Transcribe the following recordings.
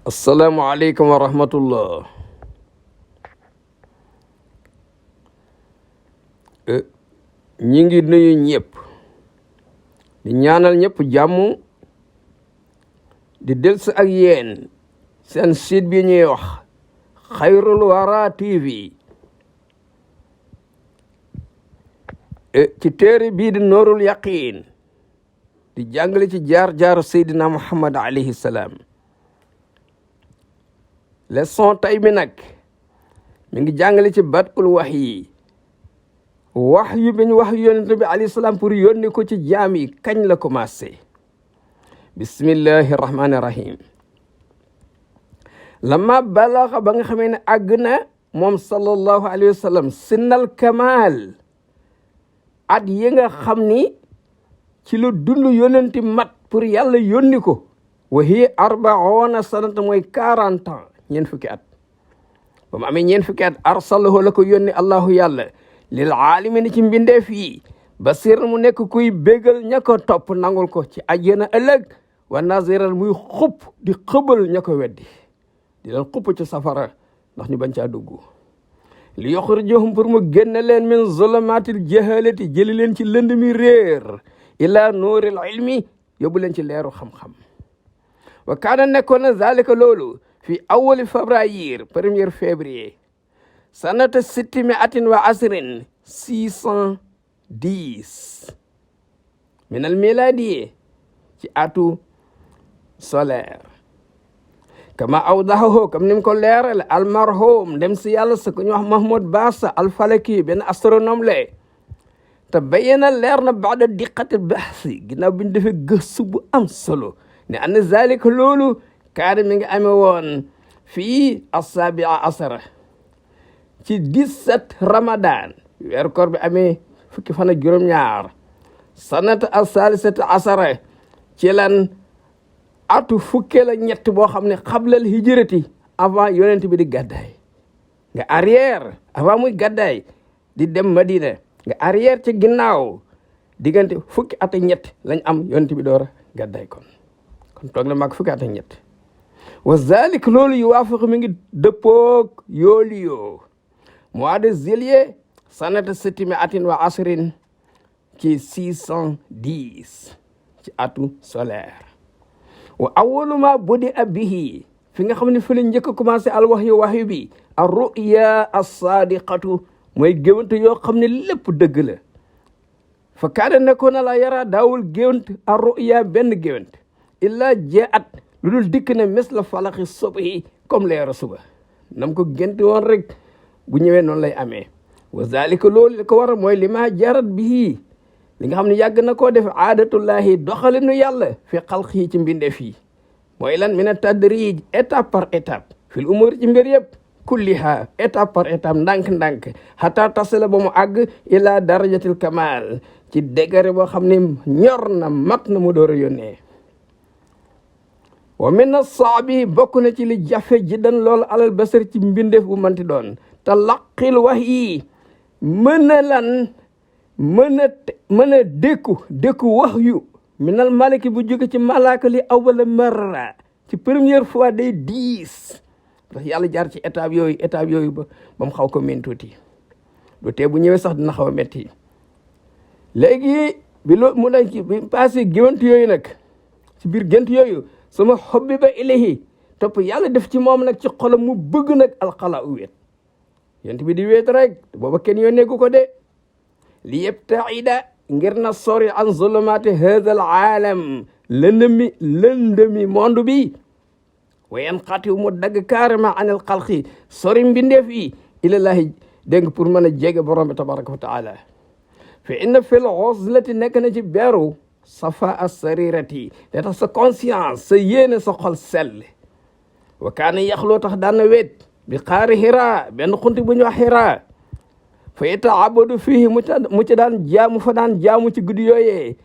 asalaamualeykum wa rahmatullah. ñi ngi nuyu ñëpp di ñaanal ñëpp jàmm di delsi ak yéen seen site bi ñuy wax Xayrul Wara TV ci téere bii di Nuurul Yaqiin di jàngale ci jaar-jaaru Seydina Muhammad alayhi salaam. leçon tay bi nag mi ngi jàngale ci badul wahyi wax yu biñ wax yonent bi alayhi salaam pour yónni ko ci jaam yi kañ la commencé. bismillahi rahmani rahim. lama balaxa ba nga xamee ne àgg na moom sallallahu alayhi wa sallam sinnal kamal at yi nga xam ni ci lu dund yonenti mat pour yàlla yónni ko wa hiya arbaona sanata mooy 40 ans ñeent fukki at. ba mu amee ñeent fukki at arsalahu la ko yónni allahu yàlla lil aalimin ci mbindeef yi basir mu nekk kuy bégal ña ko topp nangul ko ci àjjana ëllëg wa naziran muy xupp di xëbal ña ko weddi di leen xupp ci safara ndax ñu bañ caa dugg. li yuxrijuhum pour mu génne leen min zulumaatil jahalati jëli leen ci lënd mi réer ila nuuril ilmi yóbbu leen ci leeru xam-xam. wa kaana nekkoon na zalika loolu fi awali février 1er février sanata 610 min al miladi ci atu solaire kama awdahahu comme ni mu ko leeral al marhum dem si yàlla sa ko ñu wax Mahmoud Bassa al falaki benn astronome le te bayyana leer na baada diqatil bahsi ginnaaw bi ñu defee gëstu bu am solo ne anna zalika loolu kaana mi ngi amee woon fii asabia asara ci 17 ramadan weeru koor bi amee fukki fan ak juróom-ñaar sanata asalisata asara ci lan atu fukkeel ak ñett boo xam ne xablal hijrati avant yonent bi di gàddaay nga arrière avant muy gàddaay di dem Madina nga arrière ci ginnaaw diggante fukki at ak ñett lañ am yonent bi door a gàddaay kon toog na mag fukki at ak ñett. wa zalik loolu yu waafiq mi ngi dëppoog yooliyoo mois de juillet sanata 610 ci 610 ci atu solaire. wa awaluma budi bihi fi nga xam ne fi la njëkk a commencé al wahyu bi ar ruya as-sadiqatu mooy géwant yoo xam ne lépp dëgg la. fa kaana nekkoon na la yara daawul géwant ar ruya benn géwant illa jaat lu dul dikk na misla falaxi subhi comme leeru suba nam ko gént woon rek bu ñëwee noonu lay amee. wa zalika loolu li ko war mooy li ma jarat bihi li nga xam ne yàgg na koo def aadatullahi doxalinu yàlla fi xalqi ci mbindeef yi mooy lan mina tadrij étape par étape fil umur ci mbir yëpp kulliha étape par étape ndànk-ndànk xataa tasala ba mu àgg ila darajatil kamal ci degré boo xam ne ñor na mat na mu door a yónnee. wa min as-saabi bokk na ci li jafe jiddan loolu alal basar ci mbindeef bu manti doon te laqil wahyi mën a lan mën a dékku wahyu minal maliki bu jóge ci malaaka li awwala marra ci première fois day 10 parce que yàlla jaar ci étape yooyu ba mu xaw ko min tuuti du tee bu ñëwee sax dina xaw a metti. léegi bi loolu mu dañ ci bi passé géwant yooyu nag ci biir gént yooyu sama xobbi ba ilahi topp yàlla def ci moom nag ci xolam mu bëgg nag alxala u wéet yent bi di wéet rek booba kenn yoo neggu ko de li yebtaida ngir na sori an zulumaati hada al aalam lëndëmi monde bi wayen xaati mu dagg carrément anil xalqi sori mbindeef yi ilallahi dégg nga pour mën a jege borom bi tabaraka wa taala fa inna fil uzlati nekk na ci beeru safa as-sarirati da tax sa conscience sa yéene sa xol sell. wa kaana yaxloo tax daan na wéet bi xaari Hira benn xunti bu ñu wax Hira fa yataabadu fii mu ci daan jaamu ci guddi yooyee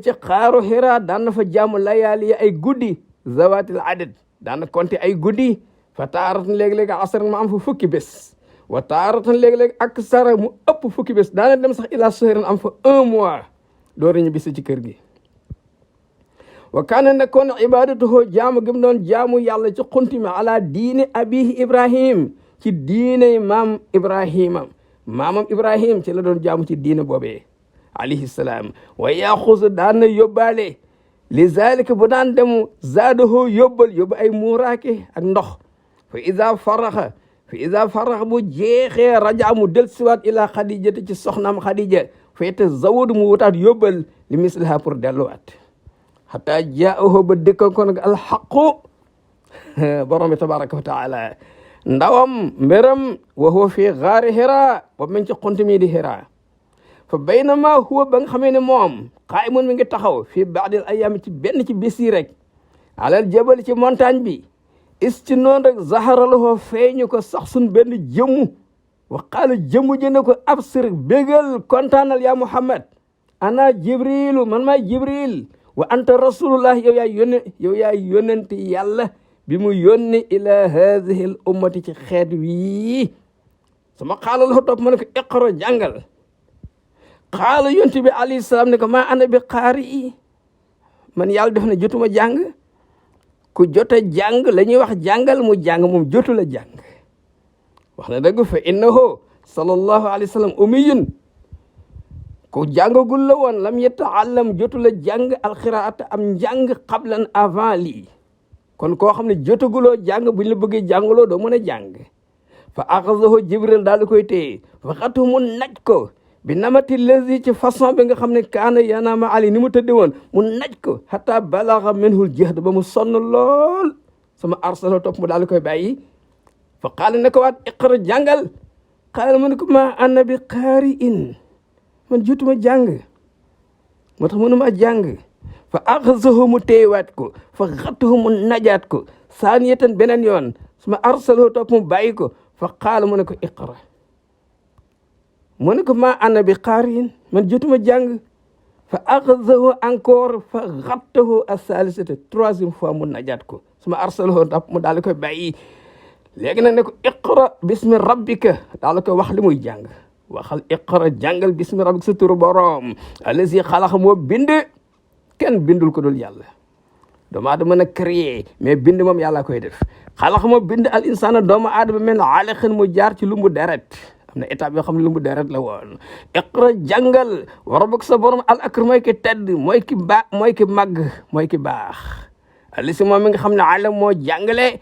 ci xaaru Hira daan na fa jaamu layaali ay guddi zawatil adad daan na compter ay guddi fa taaratan léeg-léeg asar ma am fa fukki bés wa taaratan léeg-léeg ak sara mu ëpp fukki bés daana dem sax ila sahrin am fa 1 mois door ñu bis ci kër gi. wa kaana nekkoon ibadatuhu jaamu gi mu doon jaamu yàlla ci xunti mi ala diini abihi ibrahim ci diine maam ibrahima maamam ibrahim ci la doon jaamu ci diine boobee alayhi salaam wa yaxusu daan na yóbbaale li zalika bu daan dem zaadahu yóbbu ay muuraake ak ndox fa ida faraxa bu jeexee raja mu del siwaat ila xadijata ci soxnaam xadija fa yatazawwadu mu wutaat yóbbal li misliha pour delluwaat xata jaahu ba dëkkan ko nag alxaqu borom bi tabaraka wa taala ndawam mbéram wa huwa fi gaari hira boobu mañ ci xunti mi di hira fa baynama huwa ba nga xamee ne moom qaa'imun mi ngi taxaw fii baadil ayaam ci benn ci bés yi rek alal jabal ci montagne bi is ci noonu rek zaharaloo feeñu ko sax sun benn jëmmu wa qaala jëmmu jëne ko absir bégal kontaanal yaa Muhammad ana jibrilu man maay jibril wa anta rasulullah yow yaay yónnent yàlla bi mu yónni ila hadihi l ummati ci xeet wii sama qaala la topp ma ne ko iqra jàngal qaala yonti bi alayhi salaam ne ko maa ana bi qaari man yàlla def na jotuma jàng ku jot a jàng la ñuy wax jàngal mu jàng moom jotu la jàng wax na dëgg fa innahu sallallahu alayhi wa sallam umiyun ku jàngagul la woon lam yata'allam jotu la jàng alqiraata am njàng qablan avant lii kon koo xam ne jotaguloo jàng buñ la bëggee jàngaloo doo mën a jàng fa axazahu jibril daal di koy téye fa xatu mu naj ko bi namati lazi ci façon bi nga xam ne kaana yanaama ali ni mu tëdde woon mu naj ko hatta balaga minhul jahd ba mu sonn lool sama arsala topp mu daal di koy bàyyi fa qaala ne ko waat iqra jàngal qaala mu ne ko ma ana bi qaari in man jotuma jàng moo tax mënuma jàng fa axazahu mu téyewaat ko fa xatuhu mu najaat ko saaniyatan beneen yoon sama arsala topp mu bàyyi ko fa qaala mu ne ko iqra mu ne ko ma ana bi qaariin man jotuma jàng fa axazahu encore fa xattahu asalisata troisième fois mu najaat ko suma arsalahu daf mu daal di koy bàyyi léegi nag ne ko iqra bismi rabbika daal di koy wax li muy jàng waxal iqra jàngal bismi rabbika sa turu borom allazi xalaqa moo bind kenn bindul ko dul yàlla doomu aadama mën a créer mais bind moom yàlla koy def xalaqa moo bind al insana doomu aadama mel alaqin mu jaar ci lumbu deret am na étape yoo xam ne lumbu deret la woon iqra jàngal wa rabbuka sa borom al akram mooy ki tedd mooy ki baax mooy ki màgg mooy ki baax alisi moom mi nga xam ne alam moo jàngale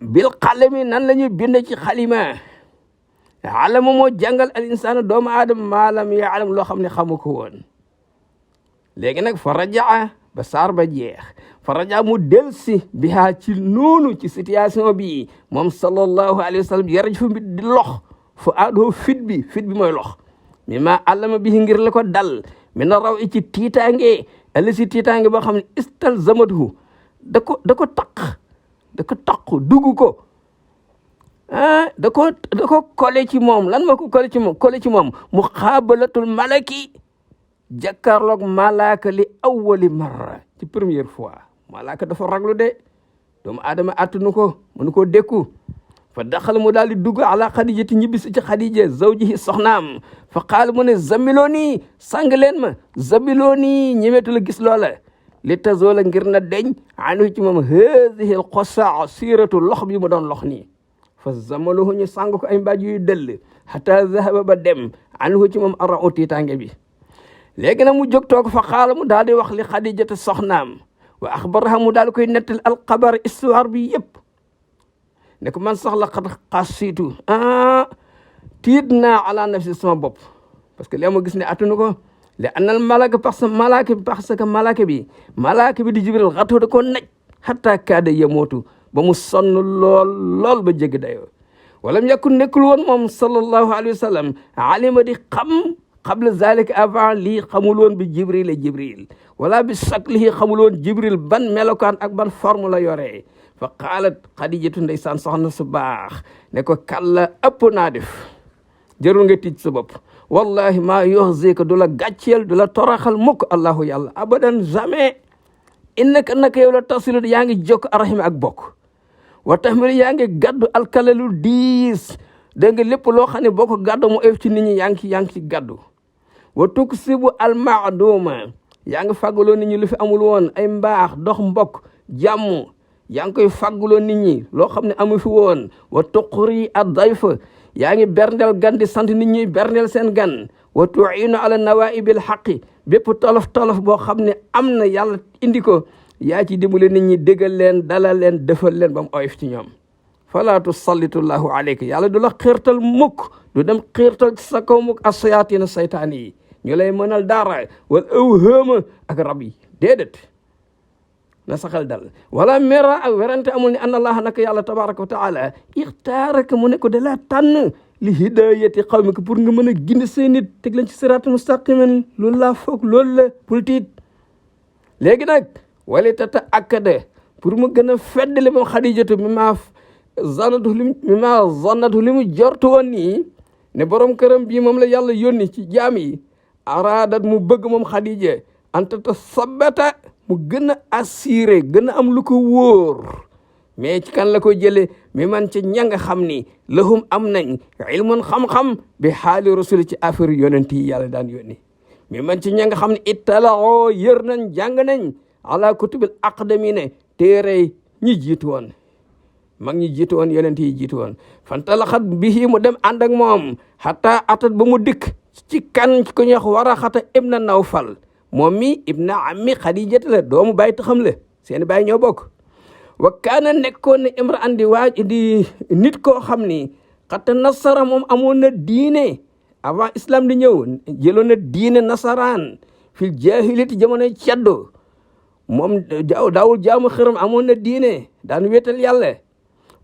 bil qalami nan la ñuy bind ci xalima alama moo jàngal al insana doomu aadama maalam yaalam loo xam ne xamu ko woon léegi nag fa rajaa ba saar ba jeex fa rajaa mu delsi bihaa ci noonu ci situation bi moom sallallahu alayhi wa sallam yaraj fu di lox fu aadoo fit bi mooy lox mi ma allama bi ngir la ko dal mi na raw i ci tiitaange ali si tiitaange boo xam ne istal zamatu da ko taq dugg ko da ko kole ci moom lan moo ko kole ci moom mu xaabalatul malaki jàkkaarloog malaaka li awwali marra ci première fois malaaka dafa raglu de doomu aadama attunu ko mënu koo dékku fa daxal mu daal di dugg ala xadijati ñibbisi ci xadija zawjihi soxnaam fa qaal mu ne zamiloo sang leen ma zamiloo nii ñemeetu la gis loola li tazoola ngir na deñ anu ci moom haadihi al qosaa siiratu lox bi mu doon lox nii fa zamaluhu ñu sang ko ay mbaaj yuy dëll xata zahaba ba dem anu ci moom ara u tiitaange bi léegi nag mu jóg toog fa xaala mu daal di wax li xadijata soxnaam wa axbaraha mu daal di koy nettal alxabar histoire bi yëpp ne ko man sax la xat xasiitu tiit naa ala nafsi sama bopp parce que léegi ma gis ne attunu ko li annal malaka parce que malaka bi di jibril xatu da ko naj xatta kaada yamootu ba mu sonn lool ba jéggi dayoo walam yakun nekkul woon moom sallallahu alayhi wa sallam alima di xam qabla zalika avant lii xamul woon bi jibril wala bi saklihi xamul woon jibril ban melokaan ak ban forme la yoree fa qaalat xadijatu ndeysaan soxna su baax ne ko kalla ëpp naa def jërul nga tiij sa bopp wallahi maa yuxzika du la gàcceel du la toraxal mukk allahu yàlla abadan jamais innaka naka yow la tasilu yaa ngi jokk arahim ak bokk wa tahmil yaa ngi gaddu alkalalu diis dégg nga lépp loo xam ne boo ko gàddu mu ëf ci nit ñi yaa ngi ci gàddu wa tuksibu almaaduma yaa ngi fàggaloo nit ñi lu fi amul woon ay mbaax dox mbokk jàmm yaa ngi koy fàggaloo nit ñi loo xam ne amu fi woon wa tuqri ad-dayfa yaa ngi berndeel gan di sant nit ñi berndeel seen gan wa tu'inu ala nawaibil haqqi bépp tolof boo xam ne am na yàlla indi ko yaa ci dimbale nit ñi déggal leen dalal leen defal leen ba mu oyof ci ñoom fala tusallitu llahu alayka yàlla du la xiirtal mukk du dem xiirtal ci sa kaw mukk as-sayaatina saytaan yi ñu lay mënal dara wal awhaama ak rab yi déedéet na saxal dal wala mera ak werante amul ni anna allaha naka yàlla tabaraka wa taala ixtaaraka mu ne ko da laa tànn li hidayati qawmika pour nga mën a gindi say nit teg leen ci siraatal mustaqiman loolu laa foog loolu la pour tiit léegi nag wala tata akkada pour mu gën a feddali moom xadijatu mi maa zannatu li mu jortu woon nii ne borom këram bii moom la yàlla yónni ci jaam yi araadat mu bëgg moom xadija anta ta sabata mu gën a assuré gën a am lu ko wóor mais ci kan la ko jële mi man ci ña nga xam ni lahum am nañ ilmun xam-xam bi xaali rasuli ci affaire yonent yi yàlla daan yónni mi man ci ña nga xam ne ittalaoo yër nañ jàng nañ ala kutubil aqdamine téere ñi jiitu woon mag ñi jiitu woon yonent yi jiitu woon fantalaxat bihi mu dem ànd ak moom xataa atat ba mu dikk ci kan ko ñuy wax Waraxata ibna Nawfal moom mi ibna ammi Xadijata la doomu baay taxam la seen baay ñoo bokk wa kaana nekkoon ne imra andi waaj di nit koo xam ni xata nasara moom amoon na diine avant islam di ñëw jëloon na diine nasaraan fil jahiliyati jamonoy ceddo moom daawul jaamu xërëm amoon na diine daan wéetal yàlla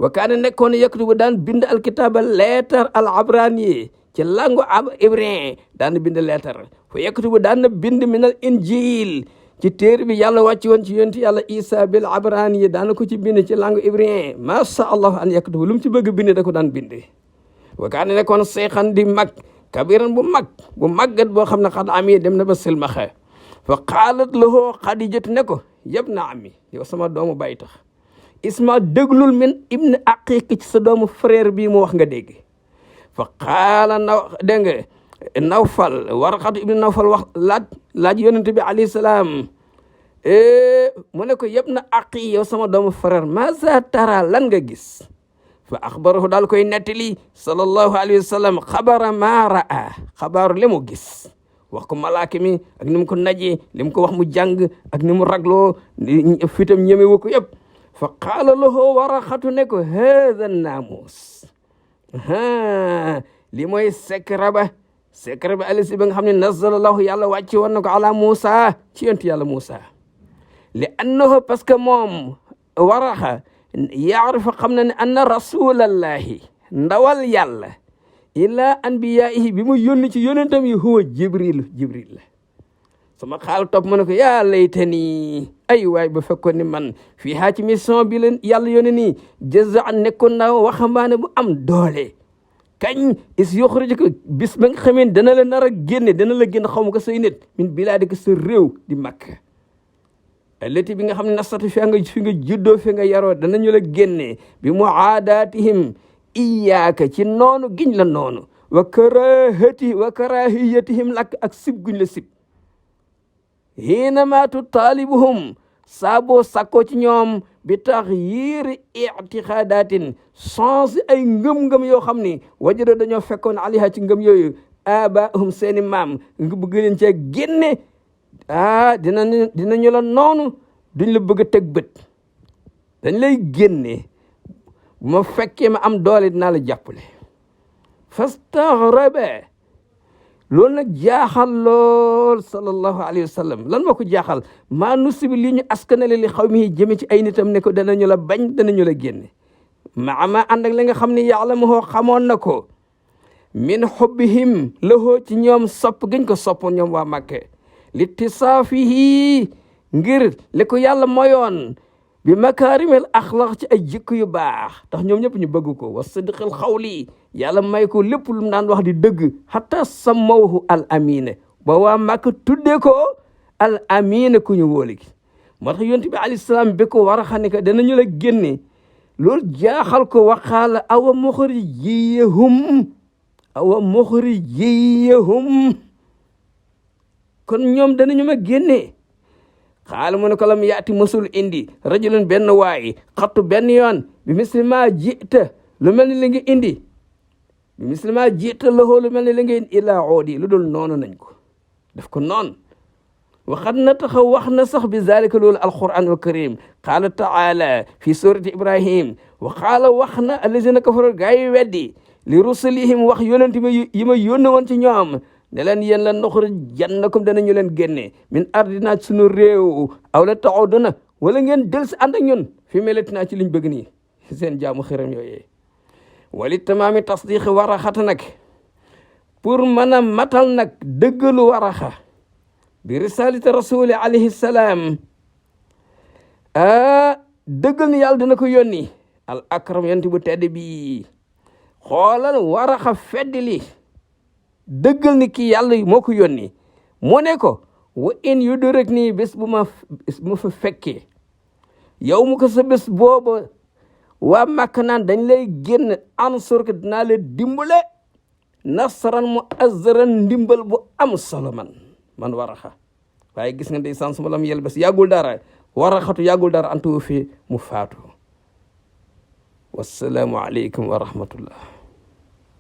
wa kaana nekkoon ne yaktubu daan bind alkitaaba leetar al abrani ci langue hébreu daan bind leetar fa yaktubu daan bind minal injil ci téere bi yàlla wàcci woon ci yonent yàlla isa bil abrani yi daana ko ci bind ci langue hébreu masha allah an yaktubu lu mu ci bëgg bind da ko daan bind wa kaana nekkoon seexan di mag kabiran bu màggat boo xam ne xad ami dem na ba silmaxa fa qaalat lahu xadijatu ne ko yab na ami yow sama doomu bàyyi tax isma déglul min ibn aqiq ci sa doomu frère bii mu wax nga dégg fa qaala Nawfal Waraqatu ibn Nawfal wax laaj yonent bi alayhi salaam mu ne ko yëpp na aqi yow sama doomu frère maza tara lan nga gis fa axbarahu daal koy nettali sallallahu alayhi wa sallam xabara maa raa xabaaru li mu gis wax ko malaaka mi ak ni mu ko najee li mu ko wax mu jàng ak ni mu ragloo fitam ñemewu ko yëpp fa qaala lahu Waraqatu ne ko haada naamus li mooy secret ba alisi ba nga xam ne nazalallahu yàlla wàcce woon na ko ala Moussa ci yonent yàlla Moussa li annahu parce que moom Waraxa yaarifa xam na ne anna rasulallahi ndawal yàlla ila anbiyaihi bi mu yónni ci yonentam yi huwa jibril la sama xaal topp mu ne ko yaa laytani ay waay ba fekkoon ni man fii haa ci mission bi leen yàlla yónni nii jaza nekkoon naa waxambaane bu am doole kañ is yoxruju ko bis ba nga xamee dana la nar a génne dana la génn xaw ma ko say nit min bilaadika sa réew di Makka allati bi nga xam ne nasatu fi nga juddoo fi nga yaroo danañu la génne bi muaadaatihim iyaaka ci noonu giñ la noonu wa karahiyatihim lak ak sib guñ la sib hiinama tutaalibuhum saaboo sakkoo ci ñoom bi tax yiiri ictiqaadaatin change ay ngëm-ngëm yoo xam ni wajado dañoo fekkoon aliha ci ngëm yooyu abaahum seeni maam nga bëgg leen cee génne dinañu la noonu duñ la bëgg a teg bët dañ lay génne bu ma fekkee ma am doole dinaa la jàppale fastaghrabe loolu nag jaaxal lool sallallahu alayhi wa sallam lan moo ko jaaxal maa nusibi li ñu askanale li xaw mi jëme ci ay nitam ne ko danañu la bañ danañu la génne ma ànd ak li nga xam ne ya'lamuhu xamoon na ko min xubbihim lahoo ci ñoom sopp gëñ ko soppoon ñoom waa Màkka li tisaafihi ngir li ko yàlla moyoon bi makaarimil axlaq ci ay jikko yu baax tax ñoom ñëpp ñu bëgg ko wa sidqil xawli yàlla may ko lépp lu mu daan wax di dëgg hatta samawhu al amina ba waa Màkka tuddee ko al amina ku ñu wóoli gi moo tax yonent bi alayhi salaam bi ko war a xam ne que danañu la génne loolu jaaxal ko waxaala awa muxrijiyahum kon ñoom danañu ma génnee xaala mu ne ko lam yaati mësul indi rajulun benn waay xattu benn yoon bi mislima jita lu mel ni li nga indi bi mislima jita lahoo lu mel ni li nga indi illaa oodi lu dul noonu nañ ko def ko noonu waxat na taxaw wax na sax bi zalika loolu alquranul karim qaala taala fi surati ibrahim wa qaala wax na allazina kafaru gaa yi weddi li rusulihim wax yonent yi ma yónne woon ci ñoom ne leen yéen la nuxrijannakum danañu leen génne min ardina sunu réew aw la taxuduna wala ngeen del si ànd ak ñun fi melatinaa ci liñ bëgg nii seen jaamu xiram yooyee wali tamaami tasdiqi waraxata nag pour mën a matal nag dëggalu waraxa bi risalati rasuli alayhi salaam dëggal ni yàlla dina ko yónni al akram yonent bu tedd bi xoolal waraxa feddli dëggal ni kii yàlla moo ko yónni mu ne ko wa in yudrek nii bés bu ma fa fekkee yow mu ko sa bés booba waa Makka naan dañ lay génn ansur ko dinaa la dimbale nasran mu azzaran ndimbal bu am solo man waraxa waaye gis nga ndeysaan suma lam yel bés yàggul dara waraxatu yàggul dara antu fi mu faatu wassalaamu aleykum wa rahmatullah